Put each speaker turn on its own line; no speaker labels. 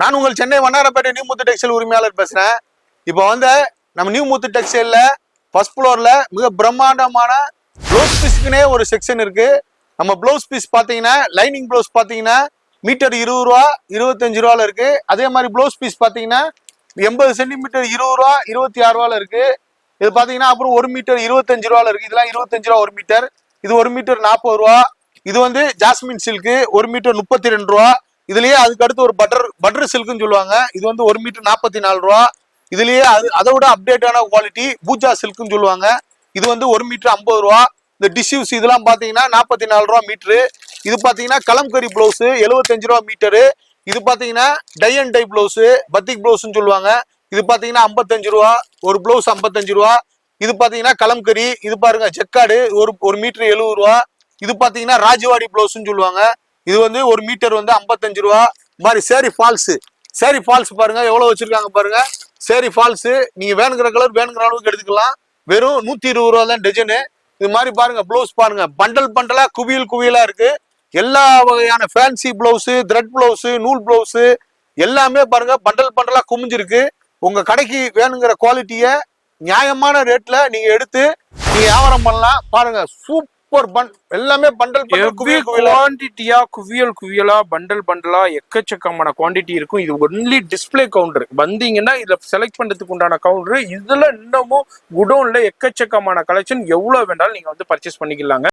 நான் உங்கள் சென்னை வண்ணாரப்பேட்டை நியூ முத்து டெக்ஸ்டைல் உரிமையாளர் பேசுறேன். இப்போ வந்து நம்ம நியூ முத்து டெக்ஸ்டைல்ல ஃபர்ஸ்ட் ஃப்ளோர்ல மிக பிரம்மாண்டமான ப்ளவுஸ் பீஸ்க்குனே ஒரு செக்ஷன் இருக்கு. நம்ம ப்ளவுஸ் பீஸ் பாத்தீங்கன்னா லைனிங் ப்ளவுஸ் பாத்தீங்கன்னா மீட்டர் 20 ரூபா 25 ரூபால இருக்கு. அதே மாதிரி ப்ளவுஸ் பீஸ் பாத்தீங்கன்னா 80 சென்டிமீட்டர் 20 ரூபா 26 ரூபால இருக்கு. இது பாத்தீங்கன்னா அப்புறம் 1 மீட்டர் 25 ரூபால இருக்கு. இதெல்லாம் 25 ரூபா 1 மீட்டர். இது 1 மீட்டர் 40 ரூபா. இது வந்து ஜாஸ்மின் சில்க் 1 மீட்டர் 32 ரூபா. இதுலயே அதுக்கு அடுத்து ஒரு பட்டர் சில்க்னு சொல்லுவாங்க. இது வந்து 1 மீட்டர் 44 ரூபா. இதுலயே அதை விட அப்டேட்டான குவாலிட்டி பூஜா சில்க்னு சொல்லுவாங்க. இது வந்து 1 மீட்டர் 50 ரூபா. இந்த டிஷ்யூஸ் இதெல்லாம் பாத்தீங்கன்னா 44 ரூபா மீட்டரு. இது பாத்தீங்கன்னா கலம்கரி பிளவுஸ் 75 ரூபா மீட்டரு. இது பாத்தீங்கன்னா டை அண்ட் டை பிளவுஸ் பத்திக் பிளவுஸ்னு சொல்லுவாங்க. இது பாத்தீங்கன்னா 55 ரூபா. ஒரு பிளவுஸ் 55 ரூபா. இது பாத்தீங்கன்னா கலம்கரி. இது பாருங்க ஜெக்காடு ஒரு மீட்டர் 70 ரூபா. இது பாத்தீங்கன்னா ராஜவாடி பிளவுஸ்னு சொல்லுவாங்க. இது வந்து 1 மீட்டர் வந்து 55 ரூபா. மாதிரி சேரி ஃபால்ஸ் பாருங்க எவ்வளவு வச்சிருக்காங்க பாருங்க. சேரி ஃபால்ஸ் நீங்க வேணுங்கிற கலர் வேணுங்கிற அளவுக்கு எடுத்துக்கலாம். வெறும் 120 ரூபா தான் டஜனு. இது மாதிரி பாருங்க ப்ளவுஸ் பாருங்க பண்டலா குவியலா இருக்கு. எல்லா வகையான ஃபேன்சி பிளவுஸ் த்ரெட் பிளவுஸ் நூல் பிளவுஸ் எல்லாமே பாருங்க பண்டலா குமிஞ்சிருக்கு. உங்க கடைக்கு வேணுங்கிற குவாலிட்டிய நியாயமான ரேட்ல நீங்க எடுத்து நீங்க வியாபாரம் பண்ணலாம். பாருங்க சூப்பர் எல்லாமே பண்டல்
குவான்டிட்டியா குவியலா பண்டலா எக்கச்சக்கமான குவான்டிட்டி இருக்கும். இது ஒன்லி டிஸ்பிளே கவுண்டர். வந்தீங்கன்னா இதுல செலக்ட் பண்றதுக்கு உண்டான கவுண்டர். இதுல இன்னமும் குடோன்ல எக்கச்சக்கமான கலெக்ஷன் எவ்வளவு வேண்டாலும் நீங்க வந்து பர்ச்சேஸ் பண்ணிக்கலாங்க.